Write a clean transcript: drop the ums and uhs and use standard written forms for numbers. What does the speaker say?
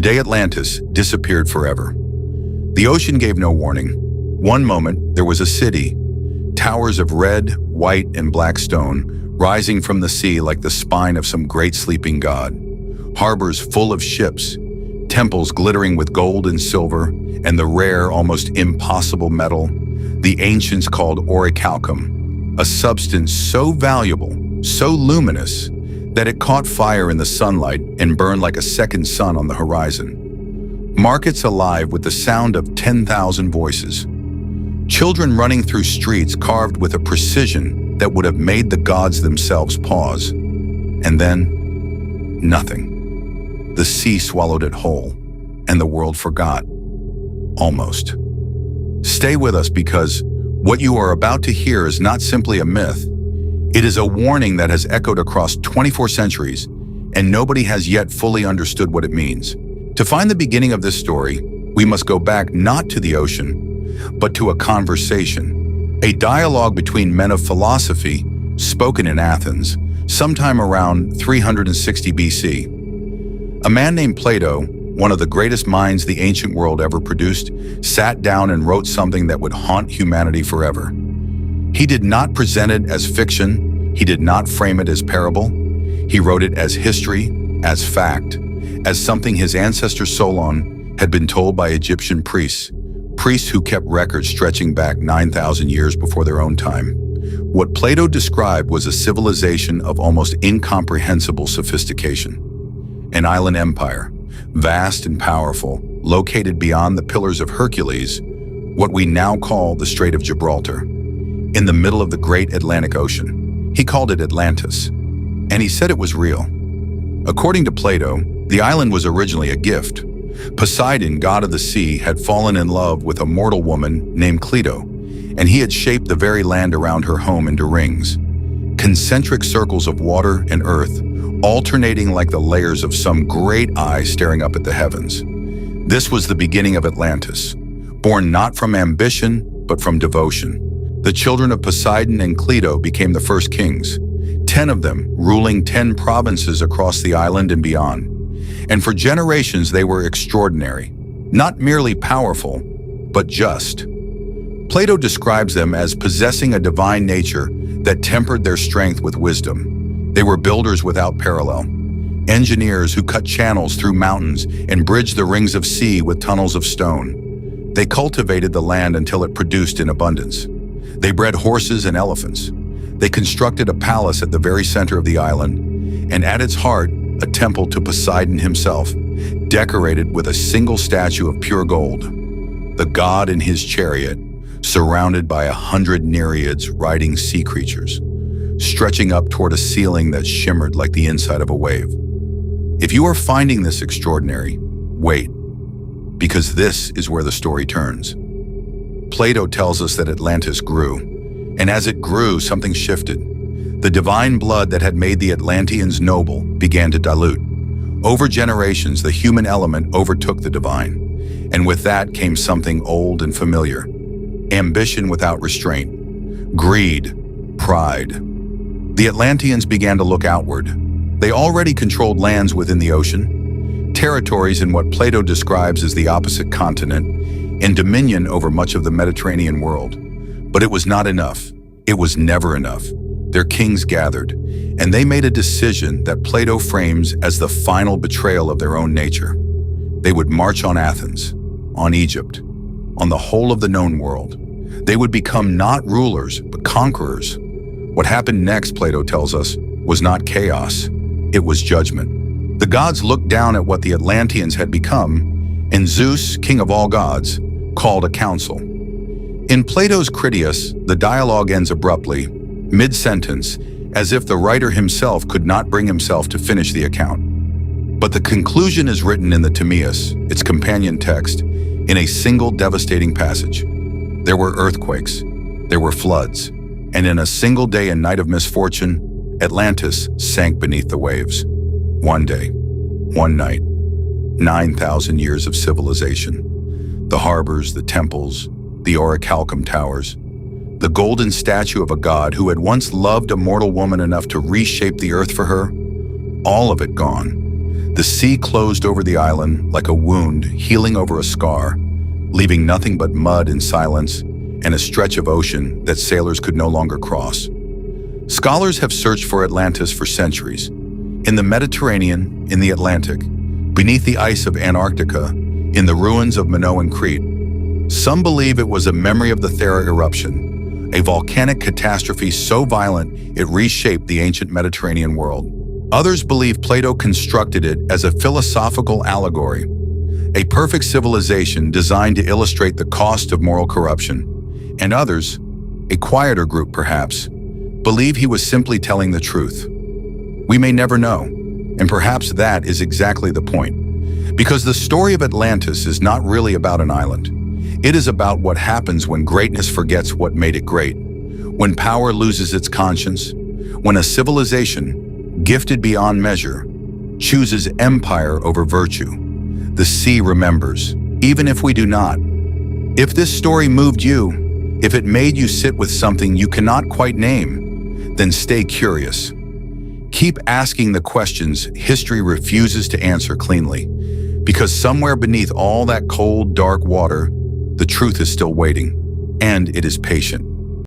the day Atlantis disappeared forever. The ocean gave no warning. One moment, there was a city, towers of red, white, and black stone, rising from the sea like the spine of some great sleeping god. Harbors full of ships, temples glittering with gold and silver, and the rare, almost impossible metal the ancients called orichalcum, a substance so valuable, so luminous, that it caught fire in the sunlight and burned like a second sun on the horizon. Markets alive with the sound of 10,000 voices. Children running through streets carved with a precision that would have made the gods themselves pause. And then, nothing. The sea swallowed it whole, and the world forgot. Almost. Stay with us, because what you are about to hear is not simply a myth. It is a warning that has echoed across 24 centuries, and nobody has yet fully understood what it means. To find the beginning of this story, we must go back not to the ocean, but to a conversation, a dialogue between men of philosophy spoken in Athens, sometime around 360 BC. A man named Plato, one of the greatest minds the ancient world ever produced, sat down and wrote something that would haunt humanity forever. He did not present it as fiction. He did not frame it as parable. He wrote it as history, as fact, as something his ancestor Solon had been told by Egyptian priests who kept records stretching back 9,000 years before their own time. What Plato described was a civilization of almost incomprehensible sophistication. An island empire, vast and powerful, located beyond the Pillars of Hercules, what we now call the Strait of Gibraltar, in the middle of the great Atlantic Ocean. He called it Atlantis, and he said it was real. According to Plato, the island was originally a gift. Poseidon, god of the sea, had fallen in love with a mortal woman named Cleito, and he had shaped the very land around her home into rings, concentric circles of water and earth, alternating like the layers of some great eye staring up at the heavens. This was the beginning of Atlantis, born not from ambition, but from devotion. The children of Poseidon and Cleito became the first kings, 10 of them ruling 10 provinces across the island and beyond. And for generations they were extraordinary, not merely powerful, but just. Plato describes them as possessing a divine nature that tempered their strength with wisdom. They were builders without parallel, engineers who cut channels through mountains and bridged the rings of sea with tunnels of stone. They cultivated the land until it produced in abundance. They bred horses and elephants. They constructed a palace at the very center of the island, and at its heart, a temple to Poseidon himself, decorated with a single statue of pure gold, the god in his chariot, surrounded by 100 nereids riding sea creatures, stretching up toward a ceiling that shimmered like the inside of a wave. If you are finding this extraordinary, wait, because this is where the story turns. Plato tells us that Atlantis grew, and as it grew, something shifted. The divine blood that had made the Atlanteans noble began to dilute. Over generations, the human element overtook the divine, and with that came something old and familiar: ambition without restraint, greed, pride. The Atlanteans began to look outward. They already controlled lands within the ocean, territories in what Plato describes as the opposite continent, and dominion over much of the Mediterranean world. But it was not enough. It was never enough. Their kings gathered, and they made a decision that Plato frames as the final betrayal of their own nature. They would march on Athens, on Egypt, on the whole of the known world. They would become not rulers, but conquerors. What happened next, Plato tells us, was not chaos. It was judgment. The gods looked down at what the Atlanteans had become, and Zeus, king of all gods, called a council. In Plato's Critias, the dialogue ends abruptly, mid-sentence, as if the writer himself could not bring himself to finish the account. But the conclusion is written in the Timaeus, its companion text, in a single devastating passage. There were earthquakes, there were floods, and in a single day and night of misfortune, Atlantis sank beneath the waves. One day, one night, 9,000 years of civilization. The harbors, the temples, the orichalcum towers, the golden statue of a god who had once loved a mortal woman enough to reshape the earth for her, all of it gone. The sea closed over the island like a wound healing over a scar, leaving nothing but mud and silence and a stretch of ocean that sailors could no longer cross. Scholars have searched for Atlantis for centuries. In the Mediterranean, in the Atlantic, beneath the ice of Antarctica, in the ruins of Minoan Crete. Some believe it was a memory of the Thera eruption, a volcanic catastrophe so violent it reshaped the ancient Mediterranean world. Others believe Plato constructed it as a philosophical allegory, a perfect civilization designed to illustrate the cost of moral corruption. And others, a quieter group perhaps, believe he was simply telling the truth. We may never know, and perhaps that is exactly the point. Because the story of Atlantis is not really about an island. It is about what happens when greatness forgets what made it great, when power loses its conscience, when a civilization, gifted beyond measure, chooses empire over virtue. The sea remembers, even if we do not. If this story moved you, if it made you sit with something you cannot quite name, then stay curious. Keep asking the questions history refuses to answer cleanly, because somewhere beneath all that cold, dark water, the truth is still waiting, and it is patient.